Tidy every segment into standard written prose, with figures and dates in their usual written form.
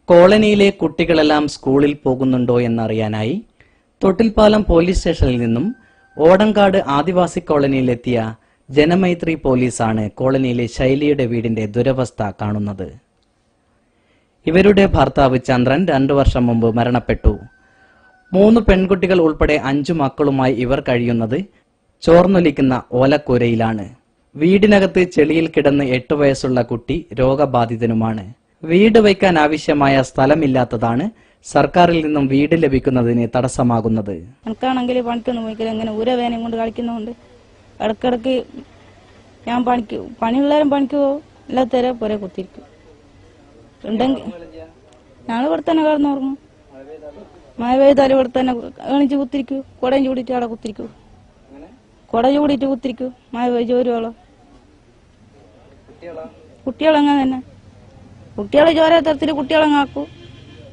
കോളനിയിലെ കുട്ടികളെല്ലാം സ്കൂളിൽ പോകുന്നുണ്ടോ എന്നറിയാനായി തൊട്ടിൽപ്പാലം പോലീസ് സ്റ്റേഷനിൽ നിന്നും ഓടങ്കാട് ആദിവാസി കോളനിയിലെത്തിയ ജനമൈത്രി പോലീസാണ് കോളനിയിലെ ശൈലിയുടെ വീടിന്റെ ദുരവസ്ഥ കാണുന്നത്. ഇവരുടെ ഭർത്താവ് ചന്ദ്രൻ 2 വർഷം മുമ്പ് മരണപ്പെട്ടു. 3 പെൺകുട്ടികൾ ഉൾപ്പെടെ 5 മക്കളുമായി ഇവർ കഴിയുന്നത് ചോർന്നൊലിക്കുന്ന ഓലക്കൂരയിലാണ്. വീടിനകത്ത് ചെളിയിൽ കിടന്ന് 8 വയസ്സുള്ള കുട്ടി രോഗബാധിതനുമാണ്. വീട് വയ്ക്കാൻ ആവശ്യമായ സ്ഥലമില്ലാത്തതാണ് സർക്കാരിൽ നിന്നും വീട് ലഭിക്കുന്നതിന് തടസ്സമാകുന്നത്. എനിക്കാണെങ്കിൽ പണിക്കൊന്നും പോയിക്കില്ല, ഇങ്ങനെ ഊരവേനയും കൊണ്ട് കളിക്കുന്നുണ്ട്. ഇടക്കിടക്ക് ഞാൻ പണിയുള്ളവരും പണിക്ക് പോകും, ഇല്ലാത്തവരെ പുര കുത്തിരിക്കും. ഉണ്ടെങ്കിൽ ഞങ്ങൾ ഇവിടെ തന്നെ കിടന്നുറങ്ങും. മഴ പെയ്താലും ഇവിടെ തന്നെ എണിച്ച് കുത്തിരിക്കൂ, കുടയും ചൂടിയിട്ട് അവിടെ കുത്തിരിക്കൂ, കുട ചൂടിയിട്ട് കുത്തിരിക്കൂ. മഴ പെയ്ത് ചോരുവോളോ. കുട്ടികളങ്ങനെ തന്നെ, കുട്ടികളെ ചോര തരത്തിൽ കുട്ടികളങ്ങാക്കൂ,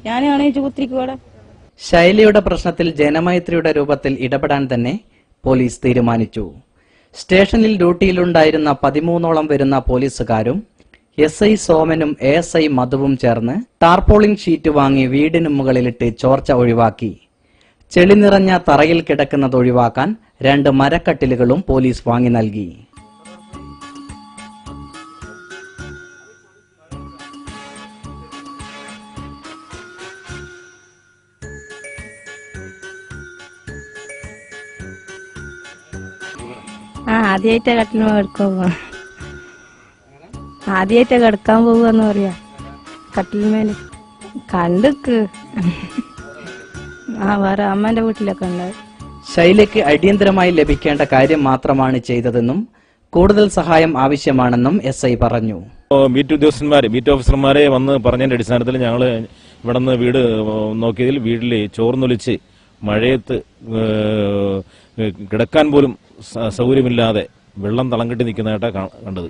ഞാൻ എണീച്ച് കുത്തിരിക്കും അവിടെ. ശൈലിയുടെ പ്രശ്നത്തിൽ ജനമൈത്രിയുടെ രൂപത്തിൽ ഇടപെടാൻ തന്നെ പോലീസ് തീരുമാനിച്ചു. സ്റ്റേഷനിൽ ഡ്യൂട്ടിയിലുണ്ടായിരുന്ന 13ഓളം വരുന്ന പോലീസുകാരും SI സോമനും ASI മധുവും ചേർന്ന് ടാർപോളിൻ ഷീറ്റ് വാങ്ങി വീടിനു മുകളിലിട്ട് ചോർച്ച ഒഴിവാക്കി. ചെളി നിറഞ്ഞ തറയിൽ കിടക്കുന്നത് ഒഴിവാക്കാൻ 2 മരക്കട്ടിലുകളും പോലീസ് വാങ്ങി നൽകി. ആദ്യമായിട്ട് കട്ടിന് ആദ്യമായിട്ട് കിടക്കാൻ പോവാന്ന് പറയാ. കട്ടിൽമേല് കണ്ടക്ക് വേറെ അമ്മന്റെ വീട്ടിലൊക്കെ ഉണ്ട്. ശൈലിക്ക് അടിയന്തരമായി ലഭിക്കേണ്ട കാര്യം മാത്രമാണ് ചെയ്തതെന്നും കൂടുതൽ സഹായം ആവശ്യമാണെന്നും SI പറഞ്ഞു. മീറ്റ് ഓഫീസർമാരെ വന്ന് പറഞ്ഞതിന്റെ അടിസ്ഥാനത്തിൽ ഞങ്ങൾ ഇവിടെ നിന്ന് വീട് നോക്കിയതിൽ വീട്ടിൽ ചോർന്നൊലിച്ച് മഴയത്ത് കിടക്കാൻ പോലും സൗകര്യമില്ലാതെ വെള്ളം തളം കെട്ടി നിൽക്കുന്നതായിട്ടാണ് കണ്ടത്.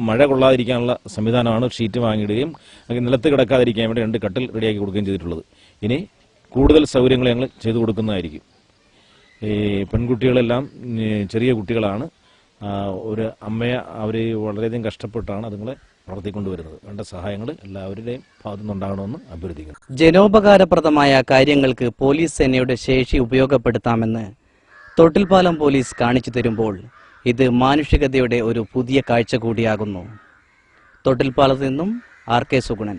മഴ കൊള്ളാതിരിക്കാനുള്ള സംവിധാനമാണ് ഷീറ്റ് വാങ്ങിയിടുകയും നിലത്ത് കിടക്കാതിരിക്കാൻ വേണ്ടി 2 കട്ടിൽ റെഡിയാക്കി കൊടുക്കുകയും ചെയ്തിട്ടുള്ളത്. ഇനി കൂടുതൽ സൗകര്യങ്ങൾ ഞങ്ങൾ ചെയ്തു കൊടുക്കുന്നതായിരിക്കും. ഈ പെൺകുട്ടികളെല്ലാം ചെറിയ കുട്ടികളാണ്. ഒരു അമ്മയെ അവർ വളരെയധികം കഷ്ടപ്പെട്ടാണ് അതുങ്ങളെ വളർത്തിക്കൊണ്ടുവരുന്നത്. വേണ്ട സഹായങ്ങൾ എല്ലാവരുടെയും ഭാഗത്തുനിന്നുണ്ടാകണമെന്ന് അഭ്യർത്ഥിക്കുന്നു. ജനോപകാരപ്രദമായ കാര്യങ്ങൾക്ക് പോലീസ് സേനയുടെ ശേഷി ഉപയോഗപ്പെടുത്താമെന്ന് തൊട്ടിൽപ്പാലം പോലീസ് കാണിച്ചു തരുമ്പോൾ ഇത് മാനുഷികതയുടെ ഒരു പുതിയ കാഴ്ച കൂടിയാകുന്നു. തൊട്ടിൽപ്പാലത്ത് നിന്നും RK സുഗുണൻ.